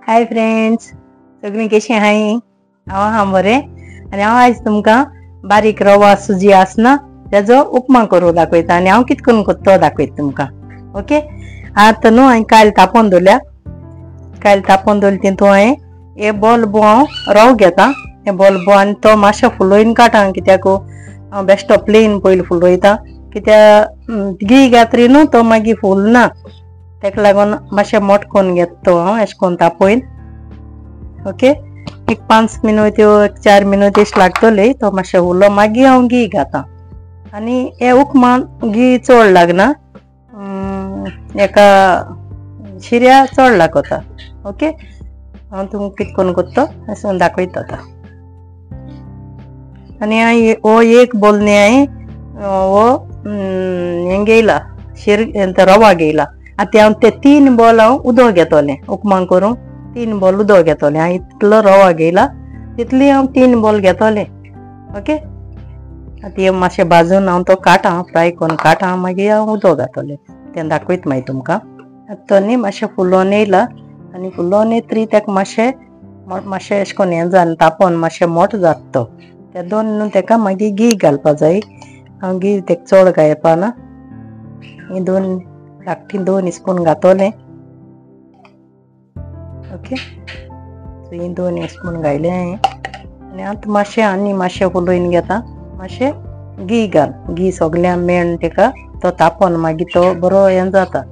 Hi friends, सगळीं कशी हाय? हांव बरें. आनी हांव आयज तुमकां बारीक रवा सुजी आसना तेजो उपमा करून दाखयता आनी हांव कितें करून करता तो दाखयता तुमकां. ओके. आतां न्हू हांवें कायल तापोवन दवरल्या. कायल तापोवन दवरल्या तितून हांवें हे बल्ब हांव रवो घेता. हे बल्ब आनी तो मातसो फुलोवन काडटा कित्याक हांव बेश्टो प्लेन पयलीं फुलोयता कित्याक घी घातरी न्हू तो मागीर फुलना. तेका लागून मातशें मोठ करून घेता तो हांव अशें करून तापयन. ओके. एक 5 मिनट वा 4 मिनट अशें लागतले तो मातशें उरलो मागीर हांव घी घाता. आनी हे उपमान घी चड लागना, एका शिऱ्या चड लागता. ओके. हांव तुमकां कितें करून करता अशें करून दाखयता आतां. आनी हांवें हो एक बोलनी हांवें हो हें घेयला रवा घेयला. आतां हांव ते 3 बॉल हांव उदक घेतलें उपमा करूंक. 3 बॉल उदक घेतलें. हांवें इतलो रवा घेयला तितली हांव 3 बॉल घेतलें. ओके. आतां हे मातशें भाजून हांव तो काटा, फ्राय करून काटा मागीर हांव उदक घातलें तें दाखयता मागीर तुमकां. तो न्ही मातशें फुलोवन येयला आनी फुलोवन येतरी ताका मातशें अशें करून हें जालें तापोवन मातशें मोठ जाता तो. ते दोन न्हू ताका मागीर घी घालपा जाय. हांव घी ताका चड घालपा ना. हे 2 स्पून घातलें. ओके. ही 2 स्पून घायले हांवें आनी आतां मातशें आनी मातशें फुलोवन घेता. मातशें घी घाल. घी सगळ्यां मेळून ताका तो तापोवन मागीर तो बरो हें जाता.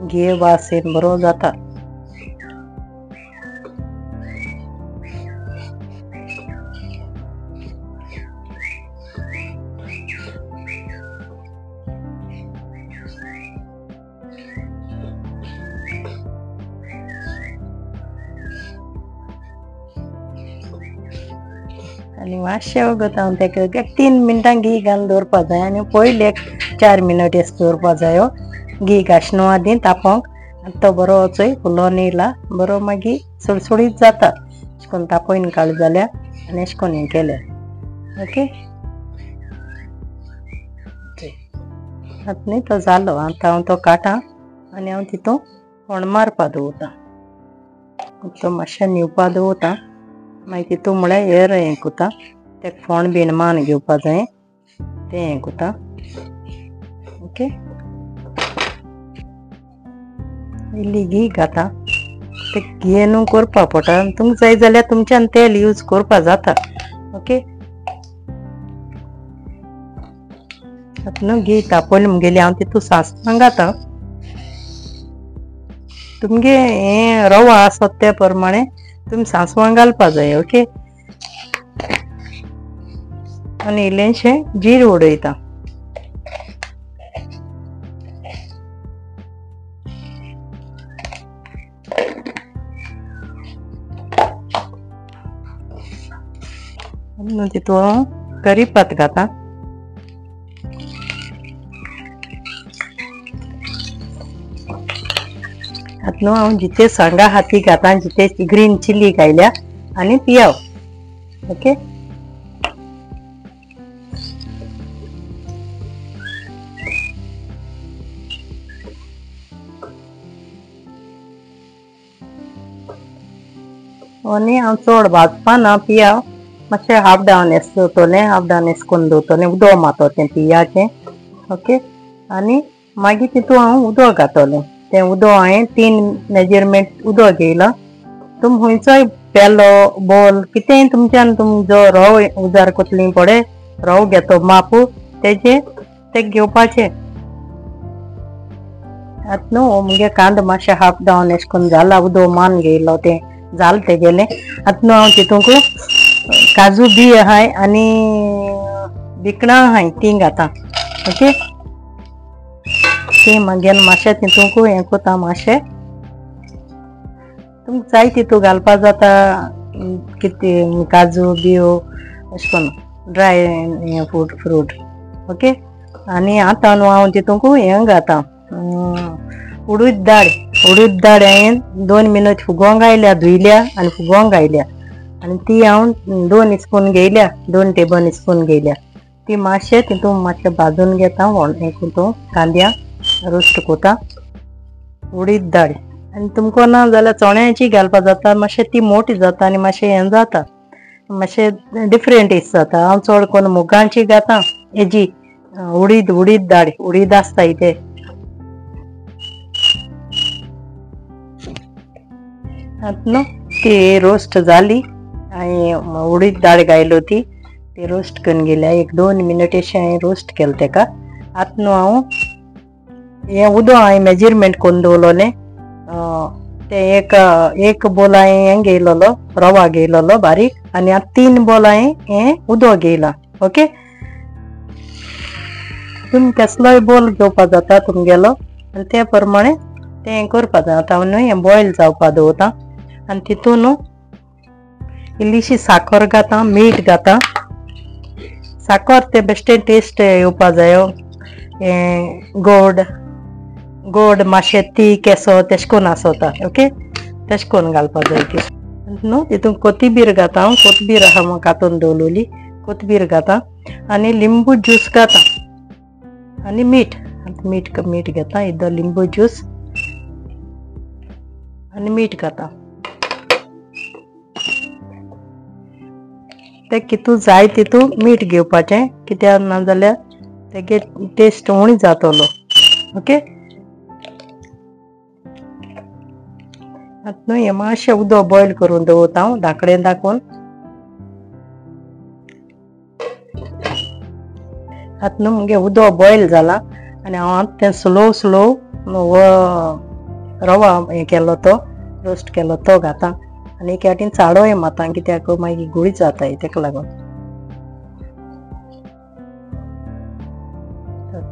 घी वास येवन बरो जाता. आनी मातशें वगत हांव ताका 3 मिनटां घी घालून दवरपा जाय आनी पयलीं 4 मिनट अशें दवरपा जाय. घी घाशना आदीं तापोवंक. तो बरो वचोय फुलोवन येयला बरो मागीर सुडसुडीत जाता अशें करून तापयन काडलें जाल्यार आनी अशें करून हें केलें. ओके. आतां न्ही तो जालो. आतां हांव तो काटा आनी हांव तितून फोंड मारपा दवरता. तो मातशें न्हिवपा दवरता मागीर तितून म्हळ्यार हेर हें कोता तेका फोंड बीन मान घेवपा जाय तें हें कोता. ओके. इल्ली घी घाता. ते घेन करपा पडटा. तुमकां जाय जाल्यार तुमच्यान तेल यूज करपा जाता. ओके. आतां न्हू घी तापयलें मुगेली हांव तितून सासवां घाता. तुमगे हें रवा आसत ते प्रमाणे तुमी सासवां घालपा जाय. ओके. आनी इल्लेंशें जीर उडयता. तितून करीपात घाता. आतां न्हू हांव जिते सांगा हाती घाता जिते ग्रीन चिली घायल्या आनी पियाव. ओके. आनी हांव चड भाजपा ना पियाव. मातशें हाफ डावन एस दवरतलें. हाफ डावन एस करून दवरतलें. उदक मारतलें पियाचें. ओके. आनी मागीर तितून हांव उदक घातलें. तें उदक हांवें 3 मेजरमेंट उदक घेयलां. तुम खंयचोय पेलो बोल कितेंय तुमच्यान तुम जो रवो उजार कोतली पळय रवो घेतो माप तेजें तें घेवपाचें. आतां न्हू मुगे कांदो मातशें हाफ डावन एश करून जाला. उदक मान घेयलो तें जालें तेगेलें. आतां न्हू हांव तितूंक काजू बी आहाय आनी भिकणां आहाय तीं घाता. ओके. तीं मागीर मातशें तितूंक हें कोता. मातशें तुमकां जाय तितून घालपा जाता कितें काजू बियो अशें करून ड्राय हें फ्रूट. ओके. आनी आतां न्हू हांव तितूंक हें घाता उडीद दाळ. उडीद दाळ हांवें 2 मिनट फुगोवंक घायल्या धुयल्या आनी फुगोवंक घायल्या आनी ती हांव 2 स्पून घेयल्या. 2 टेबल स्पून घेयल्या. ती मातशें तितून मातशें भाजून घेता. हें कोतो कांद्या रोस्ट कोता. उडीद दाळ आनी तुमकां ना जाल्यार चण्याची घालपाक जाता, मातशें ती मोटी जाता आनी मातशें हें जाता, मातशें डिफरंट टेस्ट जाता. हांव चड करून मुगांची घाता, हेजी उडीद दाळ, उडीद आसताय ते. आतां न्हू ती रोस्ट जाली हांवें उडीद दाळ घायलो, ती रोस्ट करून गेल्या. 1-2 मिनट अशें हांवें रोस्ट केलें तेका. आतां न्हू हांव हें उदक हांवें मेजरमेंट करून दवरलोलें, ते एक बोल हांवें हें घेयलोलो, रवा घेयलोलो बारीक, आनी आतां 3 बोल हांवें हें उदक घेयलां. ओके, तुमी कसलोय बोल घेवपा जाता तुमगेलो आनी ते प्रमाणे तें हें करपा जाता. हांव न्हू हें बॉयल जावपा दवरता आनी तितून न्हू इल्लीशी साखर घाता, मीठ घाता. साखर ते बेश्टें टेस्ट येवपा जायो, गोड मातशें तीख केसो तेश कोन्न आसोता. ओके, तेश कोन्न घालपा जाय ती न्हू. तितून कोथिंबीर घाता, हांव कोथिंबीर आहा कातून दवरलेली, कोथिंबीर घाता आनी लिंबू ज्यूस घाता आनी मीठ घेता, इल्लो लिंबू ज्यूस आनी मीठ घाता. ते कितू जाय तितू मीठ घेवपाचें, कित्याक नाजाल्यार तेगे टेस्ट उणी जातलो. ओके, आतां न्हू हें मातशें उदक बॉयल करून दवरता हांव धाकडें दाखोवन. आतां न्हू मुगे उदक बॉयल जालां आनी हांव आतां तें स्लो रवा हें केलो तो रोस्ट केलो तो घाता आनी एक वाटेन चाळोय माता, कित्याक मागीर गुळी जाताय तेका लागून.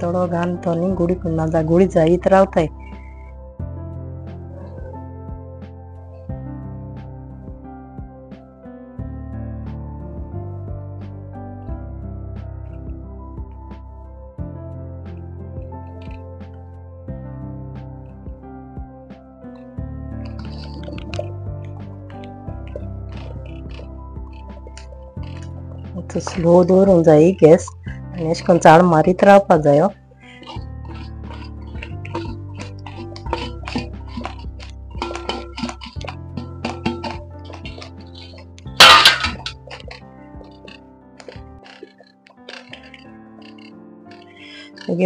थोडो घालन तो न्ही गुळी नाजाल्यार गुळी जायत रावताय. स्लो दवरूंक जाय गॅस आनी अशें करून चाळ मारीत रावपा जायो.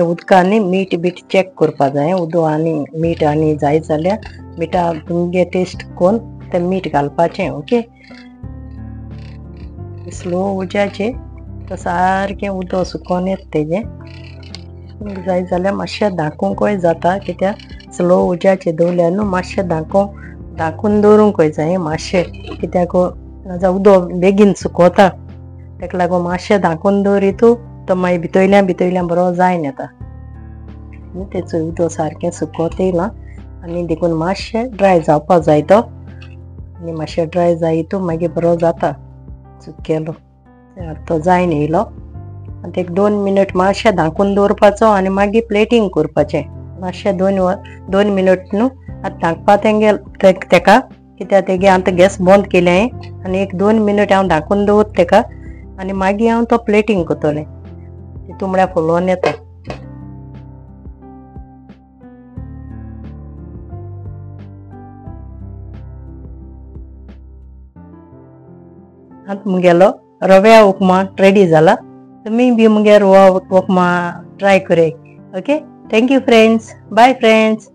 उदकांनी मीठ चॅक करपा जाय. उदक आनी मीठ आनी जाय जाल्यार मिठा तुमगे टेस्ट कोन्न तें मीठ घालपाचें. ओके, स्लो उज्याचें तो सारकें उदक सुकोन येता तेजें. जाय जाल्यार मातशें धांकूंकय जाता, कित्याक स्लो उज्याचें दवरल्यार न्हू मातशें धांकून दवरूंकय जाय मातशें, कित्याक नाजाल्यार उदक बेगीन सुकोता. तेका लागून मातशें धांकून दवरीतू तो मागीर भितरल्यान बरो जायन येता. तेचो उदक सारकें सुकोत येयलां आनी देखून मातशें ड्राय जावपा जाय तो, आनी मातशें ड्राय जायतू मागीर बरो जाता सुकेलो. तो जायन येयलो आनी 1-2 मिनट मातशें धांकून दवरपाचो आनी मागीर प्लेटींग करपाचें. मातशें 2 मिनट न्हू आतां धांकपा तेका, कित्याक तेगे आतां गॅस बंद केलें हांवें आनी 1-2 मिनट हांव धांकून दवरता तेका आनी मागीर हांव तो प्लेटींग करतलें. तितू म्हळ्यार फुलोन येता. आतां मुगेलो रव्या उपमा रेडी जाला. तुमी बी मुगे रवा उपमा ट्राय कराय. Okay, thank you friends, bye friends.